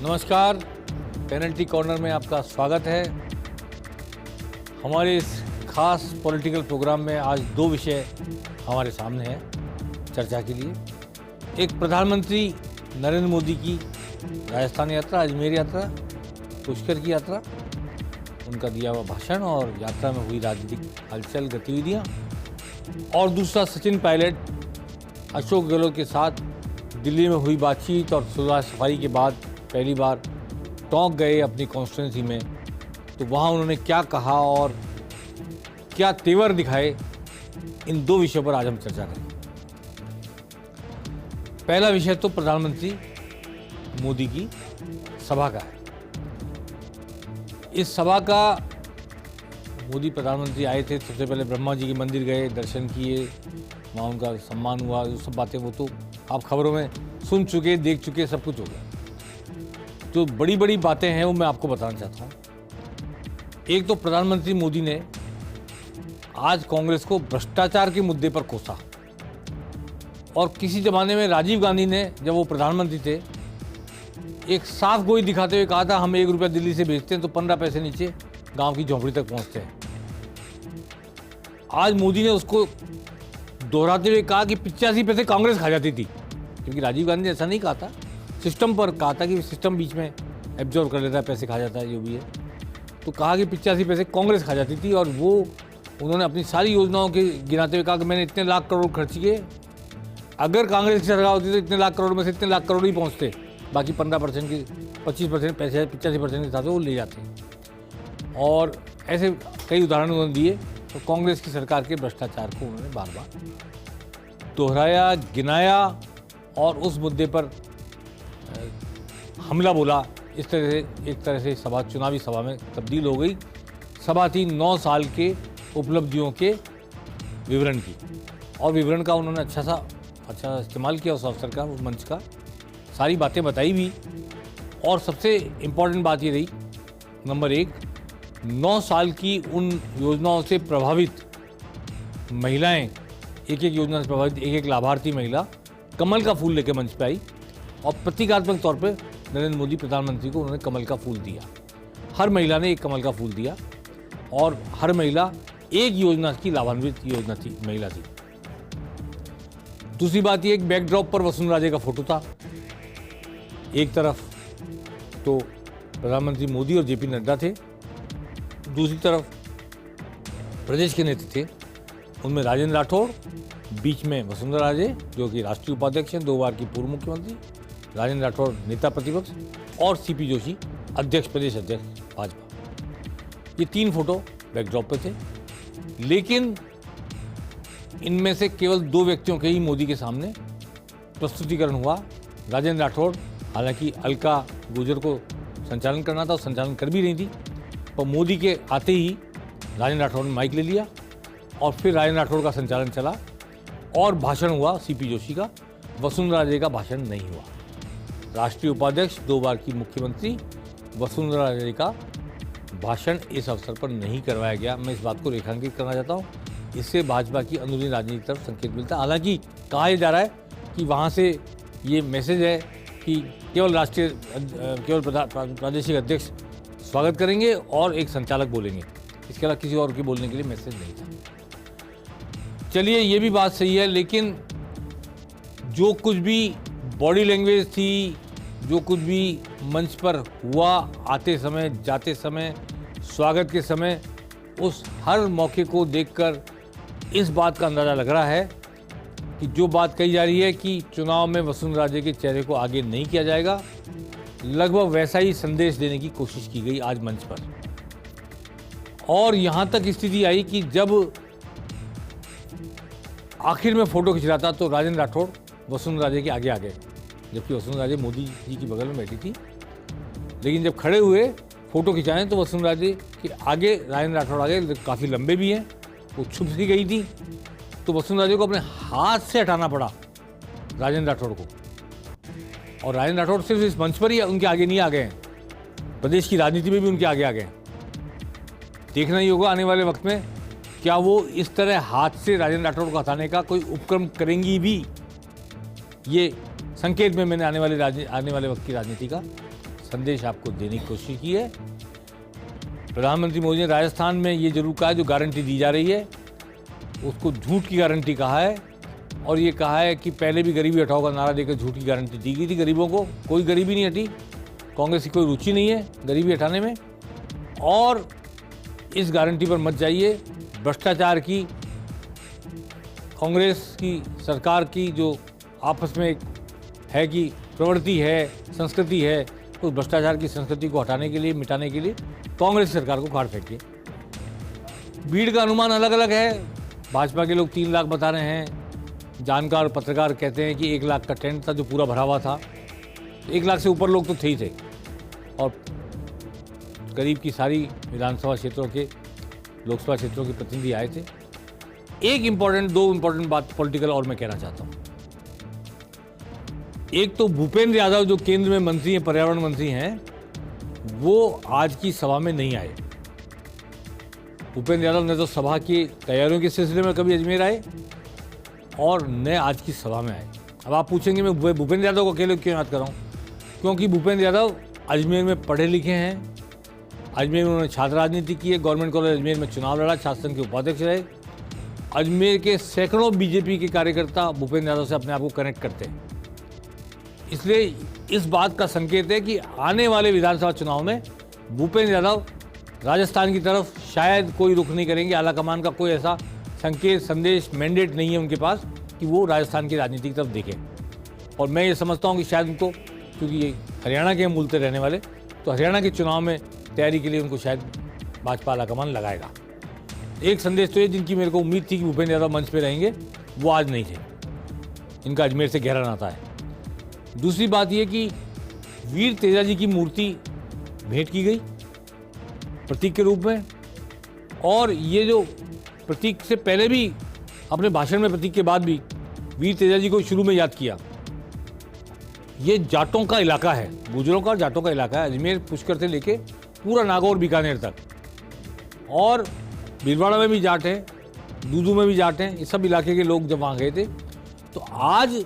नमस्कार, penalty corner में आपका स्वागत है। हमारे इस खास पॉलिटिकल प्रोग्राम में आज दो विषय हमारे सामने हैं चर्चा के लिए। एक प्रधानमंत्री नरेंद्र मोदी की राजस्थान यात्रा, अजमेर यात्रा, पुष्कर की यात्रा, उनका दिया हुआ भाषण और यात्रा में हुई राजनीतिक हलचल गतिविधियाँ, और दूसरा सचिन पायलट अशोक गहलोत के साथ दिल्ली में हुई बातचीत और सुलह सफाई के बाद पहली बार टोंक गए अपनी कॉन्स्टिट्यूंसी में, तो वहाँ उन्होंने क्या कहा और क्या तेवर दिखाए, इन दो विषयों पर आज हम चर्चा करेंगे। पहला विषय तो प्रधानमंत्री मोदी की सभा का है। इस सभा का मोदी प्रधानमंत्री आए थे, सबसे पहले ब्रह्मा जी के मंदिर गए, दर्शन किए, वहाँ उनका सम्मान हुआ, जो सब बातें वो तो आप खबरों में सुन चुके, देख चुके, सब कुछ हो गया। जो बड़ी बड़ी बातें हैं वो मैं आपको बताना चाहता हूँ। एक तो प्रधानमंत्री मोदी ने आज कांग्रेस को भ्रष्टाचार के मुद्दे पर कोसा, और किसी जमाने में राजीव गांधी ने, जब वो प्रधानमंत्री थे, एक साफ गोई दिखाते हुए कहा था हम 1 रुपया दिल्ली से भेजते हैं तो 15 पैसे नीचे गांव की झोंपड़ी तक पहुंचते हैं। आज मोदी ने उसको दोहराते हुए कहा कि 85 पैसे कांग्रेस खा जाती थी, क्योंकि राजीव गांधी ने ऐसा नहीं कहा था, सिस्टम पर कहा था कि सिस्टम बीच में एब्जॉर्व कर लेता है, पैसे खा जाता है, जो भी है। तो कहा कि 85 पैसे कांग्रेस खा जाती थी, और वो उन्होंने अपनी सारी योजनाओं के गिनाते हुए कहा कि मैंने इतने लाख करोड़ खर्च किए, अगर कांग्रेस की सरकार होती तो इतने लाख करोड़ में से इतने लाख करोड़ ही पहुँचते, बाकी 15% की 25% पैसे 85% के साथ वो ले जाते। और ऐसे कई उदाहरण उन्होंने दिए। तो कांग्रेस की सरकार के भ्रष्टाचार को उन्होंने बार बार दोहराया, गिनाया, और उस मुद्दे पर हमला बोला। इस तरह से एक तरह से सभा चुनावी सभा में तब्दील हो गई। सभा थी 9 साल के उपलब्धियों के विवरण की, और विवरण का उन्होंने अच्छा इस्तेमाल किया उस अवसर का, उस मंच का, सारी बातें बताई भी। और सबसे इम्पोर्टेंट बात ये रही, नंबर 1, 9 साल की उन योजनाओं से प्रभावित महिलाएं, एक योजना से प्रभावित एक लाभार्थी महिला कमल का फूल लेकर मंच पे आई, और प्रतीकात्मक तौर पे नरेंद्र मोदी प्रधानमंत्री को उन्होंने कमल का फूल दिया। हर महिला ने एक कमल का फूल दिया, और हर महिला एक योजना की लाभान्वित महिला थी। दूसरी बात ये, एक बैकड्रॉप पर वसुंधरा राजे का फोटो था। एक तरफ तो प्रधानमंत्री मोदी और जेपी नड्डा थे, दूसरी तरफ प्रदेश के नेता थे, उनमें राजेंद्र राठौड़, बीच में वसुंधरा राजे जो कि राष्ट्रीय उपाध्यक्ष हैं, 2 बार की पूर्व मुख्यमंत्री, राजेंद्र राठौड़ नेता प्रतिपक्ष, और सीपी जोशी अध्यक्ष, प्रदेश अध्यक्ष भाजपा। ये 3 फोटो बैकड्रॉप पे थे, लेकिन इनमें से केवल 2 व्यक्तियों के ही मोदी के सामने प्रस्तुतिकरण हुआ। राजेंद्र राठौड़, हालांकि अलका गुर्जर को संचालन करना था, संचालन कर भी रही थी, पर मोदी के आते ही राजेंद्र राठौड़ ने माइक ले लिया, और फिर राजेंद्र राठौड़ का संचालन चला, और भाषण हुआ सीपी जोशी का। वसुंधरा राजे का भाषण नहीं हुआ। राष्ट्रीय उपाध्यक्ष, 2 बार की मुख्यमंत्री वसुंधरा राजे का भाषण इस अवसर पर नहीं करवाया गया। मैं इस बात को रेखांकित करना चाहता हूँ। इससे भाजपा की अंदरूनी राजनीति की तरफ संकेत मिलता है। हालांकि कहा यह जा रहा है कि वहाँ से ये मैसेज है कि केवल प्रादेशिक अध्यक्ष स्वागत करेंगे और एक संचालक बोलेंगे, इसके अलावा किसी और के बोलने के लिए मैसेज नहीं था। चलिए, ये भी बात सही है, लेकिन जो कुछ भी बॉडी लैंग्वेज थी, जो कुछ भी मंच पर हुआ, आते समय, जाते समय, स्वागत के समय, उस हर मौके को देखकर इस बात का अंदाज़ा लग रहा है कि जो बात कही जा रही है कि चुनाव में वसुंधरा राजे के चेहरे को आगे नहीं किया जाएगा, लगभग वैसा ही संदेश देने की कोशिश की गई आज मंच पर। और यहाँ तक स्थिति आई कि जब आखिर में फोटो खिंच रहा था तो राजेंद्र राठौड़ वसुंधरा राजे के आगे आ गए, जबकि वसुंधरा राजे मोदी जी की बगल में बैठी थी। लेकिन जब खड़े हुए फोटो खिंचाएं तो वसुंधरा राजे के आगे राजेंद्र राठौड़ आ गए, काफ़ी लंबे भी हैं, वो छुप सी गई थी, तो वसुंधरा राजे को अपने हाथ से हटाना पड़ा राजेंद्र राठौड़ को। और राजेंद्र राठौड़ सिर्फ इस मंच पर ही उनके आगे नहीं आ गए हैं, प्रदेश की राजनीति में भी उनके आगे आ गए। देखना ही होगा आने वाले वक्त में क्या वो इस तरह हाथ से राजेंद्र राठौड़ को हटाने का कोई उपक्रम करेंगी भी। ये संकेत में मैंने आने वाले वक्त की राजनीति का संदेश आपको देने की कोशिश की है। प्रधानमंत्री मोदी ने राजस्थान में ये जरूर कहा, जो गारंटी दी जा रही है उसको झूठ की गारंटी कहा है, और ये कहा है कि पहले भी गरीबी हटाओ का नारा देकर झूठ की गारंटी दी गई थी गरीबों को। कोई गरीबी नहीं हटी, कांग्रेस की कोई रुचि नहीं है गरीबी हटाने में। और इस गारंटी पर मत जाइए। भ्रष्टाचार की, कांग्रेस की सरकार की जो आपस में एक है कि प्रवृत्ति है, संस्कृति है, उस भ्रष्टाचार की संस्कृति को हटाने के लिए, मिटाने के लिए कांग्रेस सरकार को काट फेंकिए। भीड़ का अनुमान अलग अलग है। भाजपा के लोग 3 लाख बता रहे हैं, जानकार पत्रकार कहते हैं कि 1 लाख का टेंट था जो पूरा भरा हुआ था। 1 लाख से ऊपर लोग तो थे ही थे, और करीब की सारी विधानसभा क्षेत्रों के, लोकसभा क्षेत्रों के प्रतिनिधि आए थे। दो इम्पोर्टेंट बात पॉलिटिकल और मैं कहना चाहता हूँ। एक तो भूपेंद्र यादव जो केंद्र में मंत्री हैं, पर्यावरण मंत्री हैं, वो आज की सभा में नहीं आए। भूपेंद्र यादव ने तो सभा की तैयारियों के सिलसिले में कभी अजमेर आए और न आज की सभा में आए। अब आप पूछेंगे मैं भूपेंद्र यादव को अकेले क्यों याद कर रहा हूँ? क्योंकि भूपेंद्र यादव अजमेर में पढ़े लिखे हैं। अजमेर में उन्होंने छात्र राजनीति की है, गवर्नमेंट कॉलेज अजमेर में चुनाव लड़ा, छात्र संघ के उपाध्यक्ष रहे। अजमेर के सैकड़ों बीजेपी के कार्यकर्ता भूपेंद्र यादव से अपने आप को कनेक्ट करते हैं। इसलिए इस बात का संकेत है कि आने वाले विधानसभा चुनाव में भूपेंद्र यादव राजस्थान की तरफ शायद कोई रुख नहीं करेंगे। आलाकमान का कोई ऐसा संकेत, संदेश, मैंडेट नहीं है उनके पास कि वो राजस्थान की राजनीति की तरफ देखें। और मैं ये समझता हूँ कि शायद उनको, क्योंकि ये हरियाणा के मूल से रहने वाले, तो हरियाणा के चुनाव में तैयारी के लिए उनको शायद भाजपा आलाकमान लगाएगा। एक संदेश तो ये, जिनकी मेरे को उम्मीद थी कि भूपेंद्र यादव मंच पे रहेंगे, वो आज नहीं थे। इनका अजमेर से गहरा नाता है। दूसरी बात ये कि वीर तेजाजी की मूर्ति भेंट की गई प्रतीक के रूप में, और ये जो प्रतीक से पहले भी अपने भाषण में, प्रतीक के बाद भी वीर तेजाजी को शुरू में याद किया। ये जाटों का इलाका है, गुजरों का, जाटों का इलाका है। अजमेर पुष्कर से लेके पूरा नागौर बीकानेर तक, और भीलवाड़ा में भी जाट हैं, दूदू में भी जाट हैं। इस सब इलाके के लोग जब वहाँ गए थे, तो आज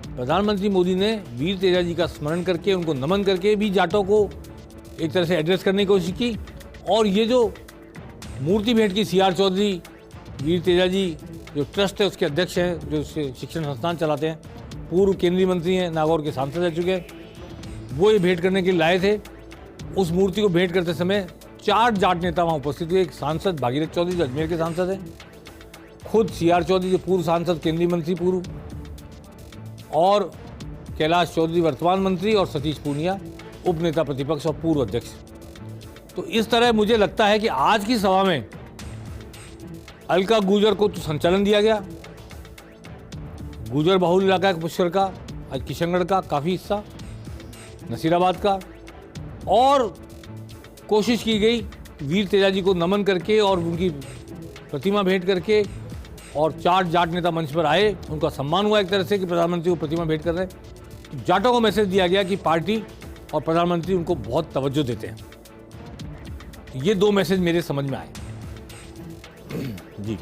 प्रधानमंत्री मोदी ने वीर तेजाजी का स्मरण करके, उनको नमन करके भी जाटों को एक तरह से एड्रेस करने की कोशिश की। और ये जो मूर्ति भेंट की, CR चौधरी वीर तेजाजी जो ट्रस्ट है उसके अध्यक्ष हैं, जो शिक्षण संस्थान चलाते हैं, पूर्व केंद्रीय मंत्री हैं, नागौर के सांसद रह चुके हैं, वो ये भेंट करने के लिए लाए थे। उस मूर्ति को भेंट करते समय 4 जाट नेता वहाँ उपस्थित हुए। एक सांसद भागीरथ चौधरी जो अजमेर के सांसद हैं, खुद CR चौधरी जो पूर्व सांसद, केंद्रीय मंत्री पूर्व, और कैलाश चौधरी वर्तमान मंत्री, और सतीश पूनिया उपनेता प्रतिपक्ष और पूर्व अध्यक्ष। तो इस तरह मुझे लगता है कि आज की सभा में अलका गुर्जर को तो संचालन दिया गया। गुर्जर बहुल इलाका है पुष्कर का, आज किशनगढ़ का काफ़ी हिस्सा, नसीराबाद का, और कोशिश की गई वीर तेजाजी को नमन करके और उनकी प्रतिमा भेंट करके, और 4 जाट नेता मंच पर आए, उनका सम्मान हुआ एक तरह से कि प्रधानमंत्री को प्रतिमा भेंट कर रहे हैं। जाटों को मैसेज दिया गया कि पार्टी और प्रधानमंत्री उनको बहुत तवज्जो देते हैं। ये 2 मैसेज मेरे समझ में आए। जी।